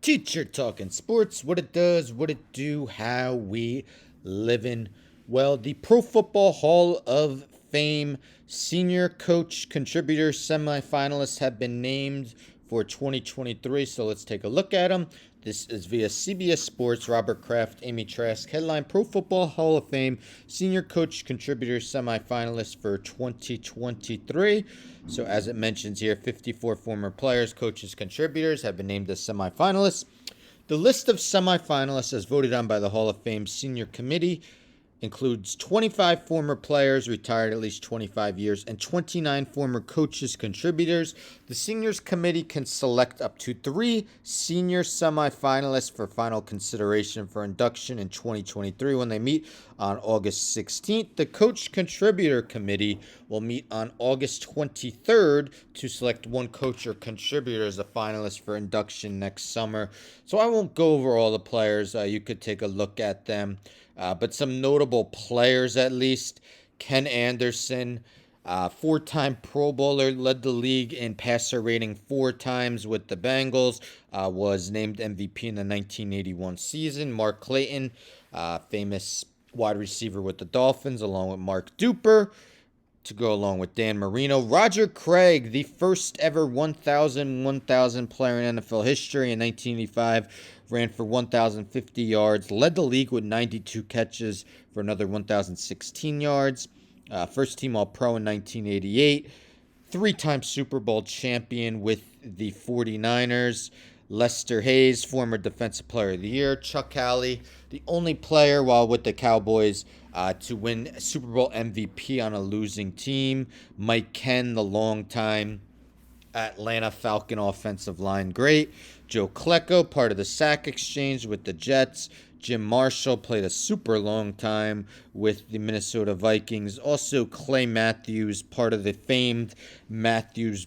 Teacher talking sports, what it does, what it do, how we living. Well, the Pro Football Hall of Fame senior coach contributor semifinalists have been named for 2023. So let's take a look at them. This is via CBS Sports. Robert Kraft, Amy Trask. Headline: Pro Football Hall of Fame senior coach contributor semifinalists for 2023. So as it mentions here, 54 former players, coaches, contributors have been named as semifinalists. The list of semifinalists, as voted on by the Hall of Fame Senior Committee, includes 25 former players retired at least 25 years and 29 former coaches contributors. The seniors committee can select up to 3 senior semifinalists for final consideration for induction in 2023 when they meet on August 16th. The coach contributor committee will meet on August 23rd to select one coach or contributor as a finalist for induction next summer. So I won't go over all the players. You could take a look at them. But some notable players, at least: Ken Anderson, 4-time Pro Bowler, led the league in passer rating 4 times with the Bengals, was named MVP in the 1981 season. Mark Clayton, famous wide receiver with the Dolphins, along with Mark Duper, to go along with Dan Marino. Roger Craig, the first ever 1,000 player in NFL history in 1985, ran for 1,050 yards, led the league with 92 catches for another 1,016 yards. First team All-Pro in 1988. 3-time Super Bowl champion with the 49ers. Lester Hayes, former Defensive Player of the Year. Chuck Howley, the only player while with the Cowboys to win Super Bowl MVP on a losing team. Mike Ken, the longtime Atlanta Falcon offensive line great. Joe Klecko, part of the sack exchange with the Jets. Jim Marshall played a super long time with the Minnesota Vikings. Also, Clay Matthews, part of the famed Matthews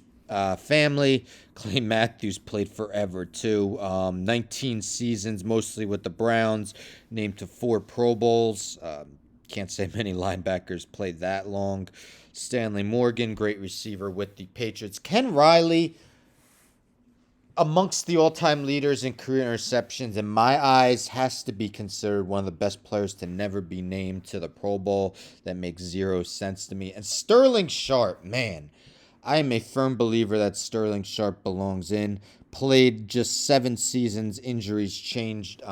family. Clay Matthews played forever too. 19 seasons, mostly with the Browns. Named to 4 Pro Bowls. Can't say many linebackers played that long. Stanley Morgan, great receiver with the Patriots. Ken Riley, amongst the all-time leaders in career interceptions, in my eyes, has to be considered one of the best players to never be named to the Pro Bowl. That makes zero sense to me. And Sterling Sharpe, man, I am a firm believer that Sterling Sharpe belongs in. Played just 7 seasons. Injuries changed,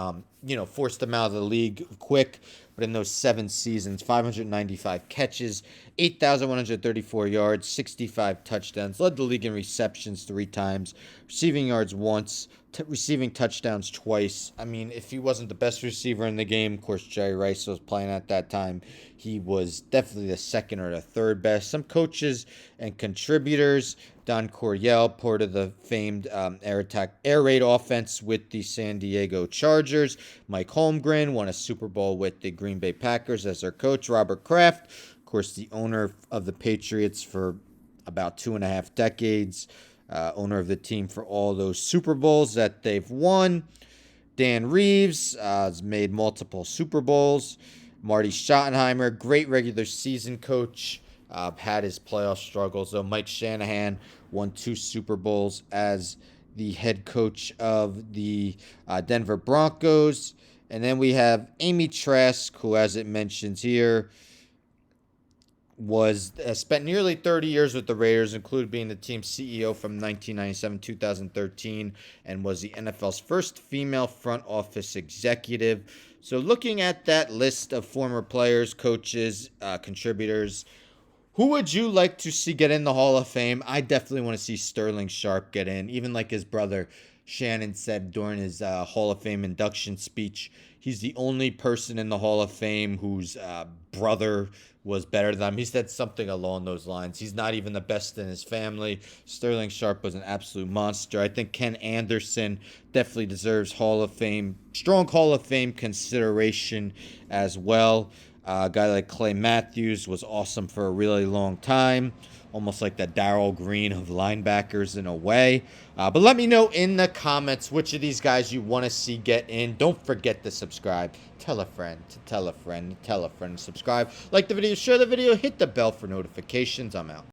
forced him out of the league quick. But in those 7 seasons, 595 catches, 8,134 yards, 65 touchdowns. Led the league in receptions 3 times, receiving yards once, receiving touchdowns twice. I mean, if he wasn't the best receiver in the game, of course, Jerry Rice was playing at that time, he was definitely the second or the third best. Some coaches and contributors: Don Coryell, part of the famed air raid offense with the San Diego Chargers. Mike Holmgren won a Super Bowl with the Green Bay Packers as their coach. Robert Kraft, of course, the owner of the Patriots for about 2.5 decades. Owner of the team for all those Super Bowls that they've won. Dan Reeves has made multiple Super Bowls. Marty Schottenheimer, great regular season coach, had his playoff struggles, though. Mike Shanahan won 2 Super Bowls as the head coach of the Denver Broncos. And then we have Amy Trask, who, as it mentions here, spent nearly 30 years with the Raiders, including being the team's CEO from 1997-2013, and was the NFL's first female front office executive. So looking at that list of former players, coaches, contributors, who would you like to see get in the Hall of Fame? I definitely want to see Sterling Sharpe get in, even like his brother Shannon said during his Hall of Fame induction speech. He's the only person in the Hall of Fame whose brother was better than him. He said something along those lines. He's not even the best in his family. Sterling Sharpe was an absolute monster. I think Ken Anderson definitely deserves Hall of Fame, strong Hall of Fame consideration as well. A guy like Clay Matthews was awesome for a really long time. Almost like the Darrell Green of linebackers in a way. But let me know in the comments which of these guys you want to see get in. Don't forget to subscribe. Tell a friend to tell a friend to tell a friend to subscribe. Like the video, share the video, hit the bell for notifications. I'm out.